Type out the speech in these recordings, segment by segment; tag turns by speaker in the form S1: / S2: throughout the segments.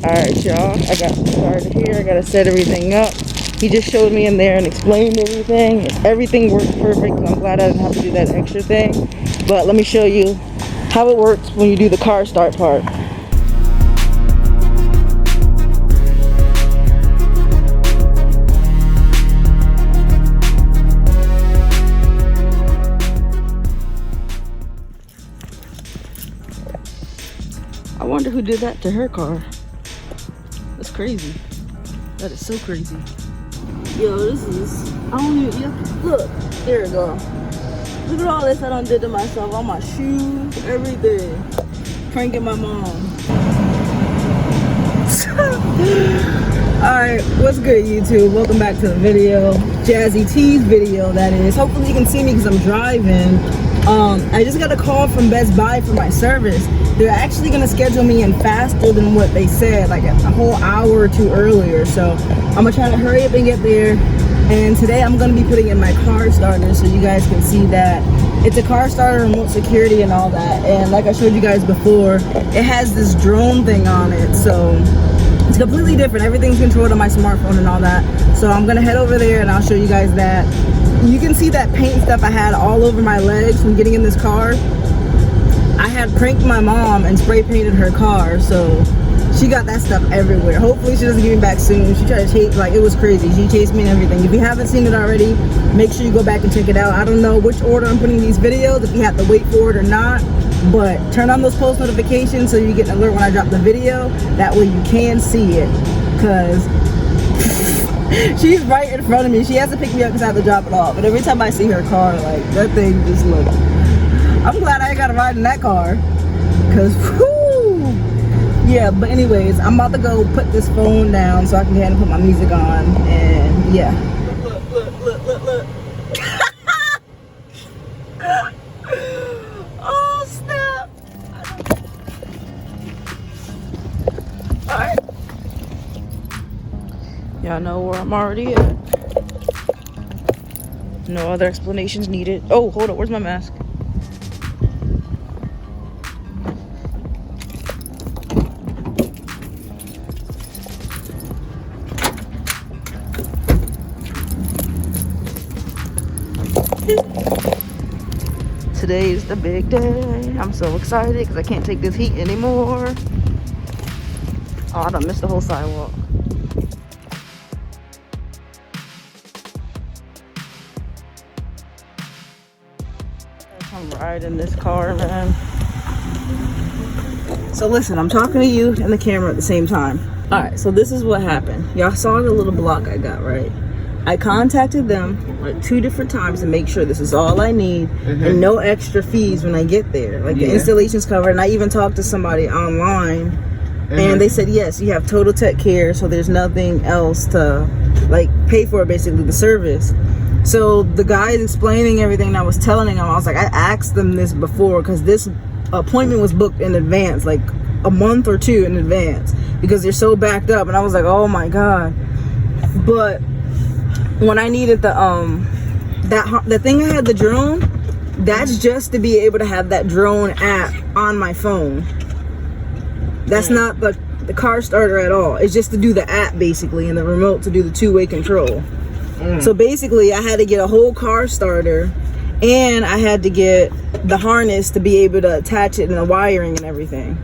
S1: Alright, y'all. I got started here. I gotta set everything up. He just showed me in there and explained everything. Everything worked perfect. I'm glad I didn't have to do that extra thing. But let me show you how it works when you do the car start part. I wonder who did that to her car. That's crazy. That is so crazy. Yo, this is, I don't even, look, there we go. Look at all this I done did to myself. All my shoes, everything. Pranking my mom. Alright, what's good YouTube? Welcome back to the video. Jazzy T's video, that is. Hopefully you can see me because I'm driving. I just got a call from Best Buy for my service. They're actually going to schedule me in faster than what they said, like a whole hour or two earlier. So I'm going to try to hurry up and get there. And today I'm going to be putting in my car starter so you guys can see that. It's a car starter, remote security and all that. And like I showed you guys before, it has this drone thing on it. So it's completely different. Everything's controlled on my smartphone and all that. So I'm going to head over there and I'll show you guys that. You can see that paint stuff I had all over my legs from getting in this car. I had pranked my mom and spray painted her car, so she got that stuff everywhere. Hopefully she doesn't get me back soon. She tried to chase, like, it was crazy. She chased me and everything. If you haven't seen it already, make sure you go back and check it out. I don't know which order I'm putting these videos, if you have to wait for it or not, but turn on those post notifications so you get an alert when I drop the video. That way you can see it, because she's right in front of me. She has to pick me up because I have to drop it off. But every time I see her car, like, that thing just looks... I'm glad I ain't got to ride in that car. Because, whoo! Yeah, but anyways, I'm about to go put this phone down so I can go ahead and put my music on. And, yeah. Look. Oh, snap! Alright. Y'all know where I'm already at. No other explanations needed. Oh, hold up. Where's my mask? Today is the big day. I'm so excited because I can't take this heat anymore. Oh, I done missed the whole sidewalk. I'm riding this car, man. So listen, I'm talking to you and the camera at the same time. Alright, so this is what happened. Y'all saw the little block I got, right? I contacted them like 2 different times to make sure this is all I need and no extra fees when I get there. Like the installation's covered, and I even talked to somebody online and they said, yes, you have total tech care, so there's nothing else to like pay for, basically the service. So the guy is explaining everything, and I was telling him, I was like, I asked them this before because this appointment was booked in advance, like a month or 2 in advance, because they're so backed up. And I was like, oh my God. But when I needed the thing I had, the drone, that's just to be able to have that drone app on my phone. That's not the car starter at all. It's just to do the app basically, and the remote to do the 2-way control. So basically I had to get a whole car starter, and I had to get the harness to be able to attach it and the wiring and everything.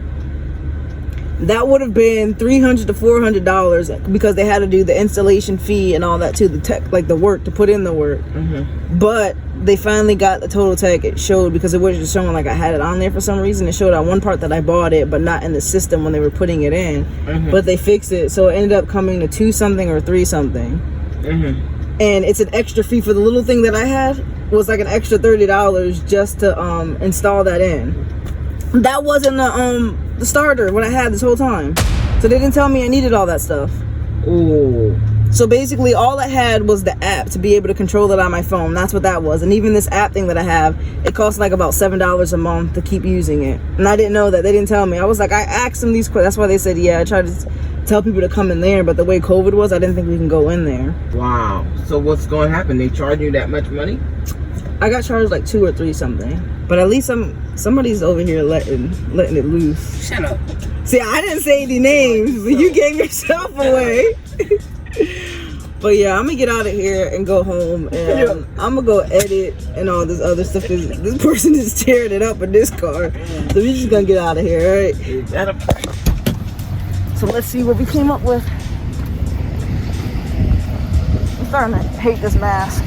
S1: That would have been $300 to $400 because they had to do the installation fee and all that too, the tech, like the work to put in the work. But they finally got the total tech. It showed, because it wasn't showing like I had it on there for some reason. It showed on one part that I bought it, but not in the system when they were putting it in. But they fixed it, so it ended up coming to 2 something or 3 something. And it's an extra fee for the little thing that I had. Was like an extra $30 just to install that in. That wasn't the starter what I had this whole time, so they didn't tell me I needed all that stuff. Ooh. So basically all I had was the app to be able to control it on my phone. That's what that was. And even this app thing that I have, it costs like about $7 a month to keep using it. And I didn't know that. They didn't tell me. I was like, I asked them these questions. That's why they said, yeah, I tried to tell people to come in there, but the way COVID was, I didn't think we can go in there.
S2: Wow. So what's going to happen? They charge you that much money?
S1: I got charged like 2 or 3 something. But at least somebody's over here letting it loose.
S2: Shut up.
S1: See, I didn't say any names, but you gave yourself away. But yeah, I'm gonna get out of here and go home, and I'm gonna go edit and all this other stuff. This person is tearing it up in this car, so we're just gonna get out of here, all right? So let's see what we came up with. I'm starting to hate this mask.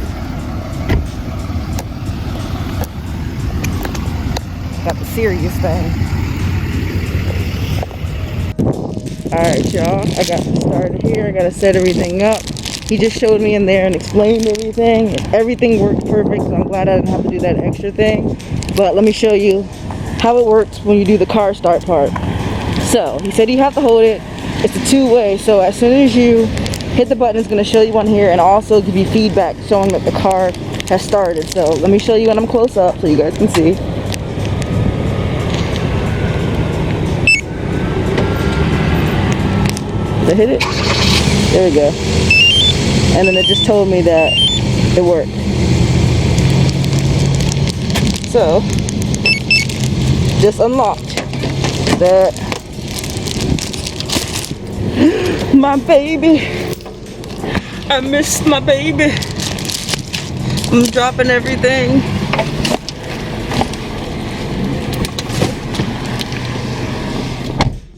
S1: Got the serious thing. Alright, y'all. I got started here. I gotta set everything up. He just showed me in there and explained everything. Everything worked perfect, so I'm glad I didn't have to do that extra thing. But let me show you how it works when you do the car start part. So, he said you have to hold it. It's a 2-way, so as soon as you hit the button, it's going to show you on here and also give you feedback showing that the car has started. So, let me show you when I'm close up so you guys can see. Did I hit it? There we go. And then it just told me that it worked. So, just unlocked that. My baby. I missed my baby. I'm dropping everything.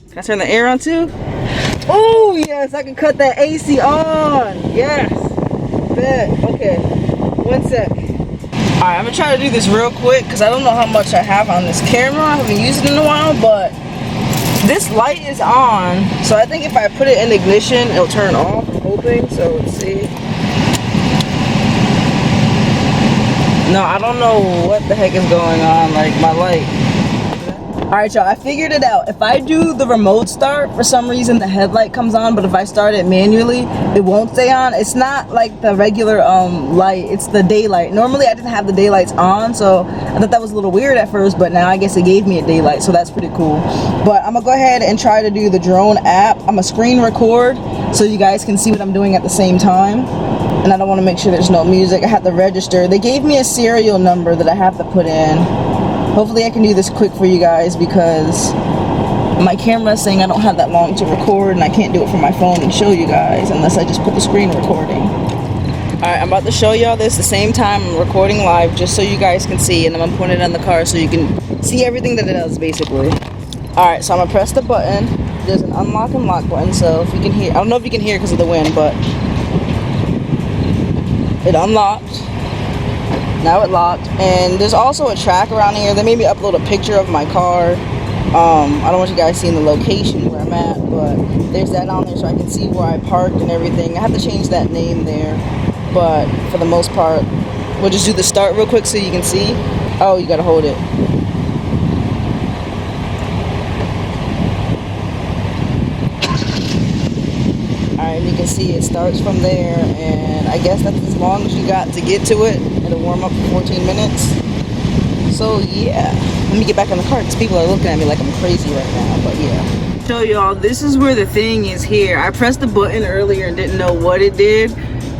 S1: Can I turn the air on too? Oh yes, I can cut that AC on. Yes. Bet. Okay. 1 sec. Alright, I'm gonna try to do this real quick because I don't know how much I have on this camera. I haven't used it in a while, but this light is on. So I think if I put it in ignition, it'll turn off. I'm hoping. So let's see. No, I don't know what the heck is going on. Like my light. Alright y'all, I figured it out. If I do the remote start, for some reason the headlight comes on, but if I start it manually, it won't stay on. It's not like the regular light, it's the daylight. Normally I didn't have the daylights on, so I thought that was a little weird at first, but now I guess it gave me a daylight, so that's pretty cool. But I'm gonna go ahead and try to do the drone app. I'm gonna screen record so you guys can see what I'm doing at the same time. And I don't want to make sure there's no music. I have to register. They gave me a serial number that I have to put in. Hopefully I can do this quick for you guys because my camera is saying I don't have that long to record and I can't do it from my phone and show you guys unless I just put the screen recording. Alright, I'm about to show y'all this the same time I'm recording live just so you guys can see, and I'm gonna put it on the car so you can see everything that it does basically. Alright, so I'm gonna press the button. There's an unlock and lock button, so if you can hear, I don't know if you can hear because of the wind, but it unlocked. Now it locked, and there's also a track around here. They made me upload a picture of my car. I don't want you guys seeing the location where I'm at, but there's that on there so I can see where I parked and everything. I have to change that name there, but for the most part, we'll just do the start real quick so you can see. Oh, you gotta hold it. Alright, and you can see it starts from there, and I guess that's as long as you got to get to it. It'll warm up for 14 minutes. So yeah, let me get back in the car because people are looking at me like I'm crazy right now, but yeah. So y'all, this is where the thing is here. I pressed the button earlier and didn't know what it did,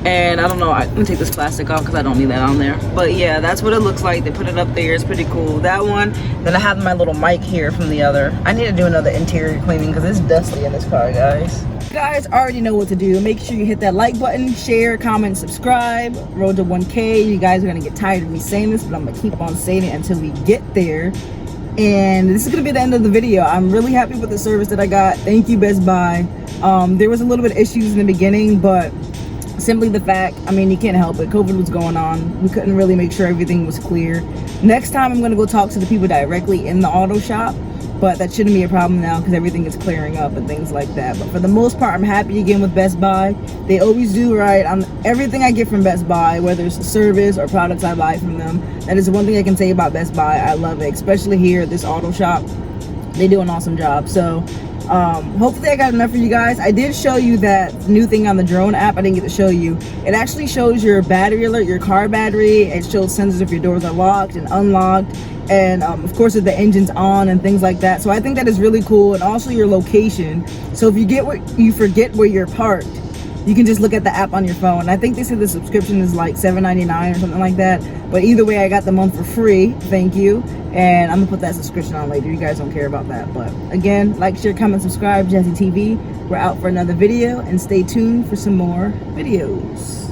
S1: and I don't know, I'm gonna take this plastic off because I don't need that on there. But yeah, that's what it looks like. They put it up there, it's pretty cool. That one, then I have my little mic here from the other. I need to do another interior cleaning because it's dusty in this car, guys. You guys already know what to do. Make sure you hit that like button, share, comment, subscribe. Road to 1K. You guys are gonna get tired of me saying this, but I'm gonna keep on saying it until we get there. And this is gonna be the end of the video. I'm really happy with the service that I got. Thank you, Best Buy. There was a little bit of issues in the beginning, but simply the fact, I mean, you can't help it. COVID was going on. We couldn't really make sure everything was clear. Next time I'm gonna go talk to the people directly in the auto shop, but that shouldn't be a problem now because everything is clearing up and things like that. But for the most part, I'm happy again with Best Buy. They always do right on everything I get from Best Buy, whether it's the service or products I buy from them. That is one thing I can say about Best Buy. I love it, especially here at this auto shop. They do an awesome job. So hopefully I got enough for you guys. I did show you that new thing on the drone app. I didn't get to show you. It actually shows your battery alert, your car battery. It shows sensors if your doors are locked and unlocked, and of course if the engine's on and things like that. So I think that is really cool, and also your location. So if you forget where you're parked, you can just look at the app on your phone. I think they said the subscription is like $7.99 or something like that. But either way, I got the month for free. Thank you. And I'm gonna put that subscription on later. You guys don't care about that. But again, like, share, comment, subscribe, jazzytv. We're out for another video, and stay tuned for some more videos.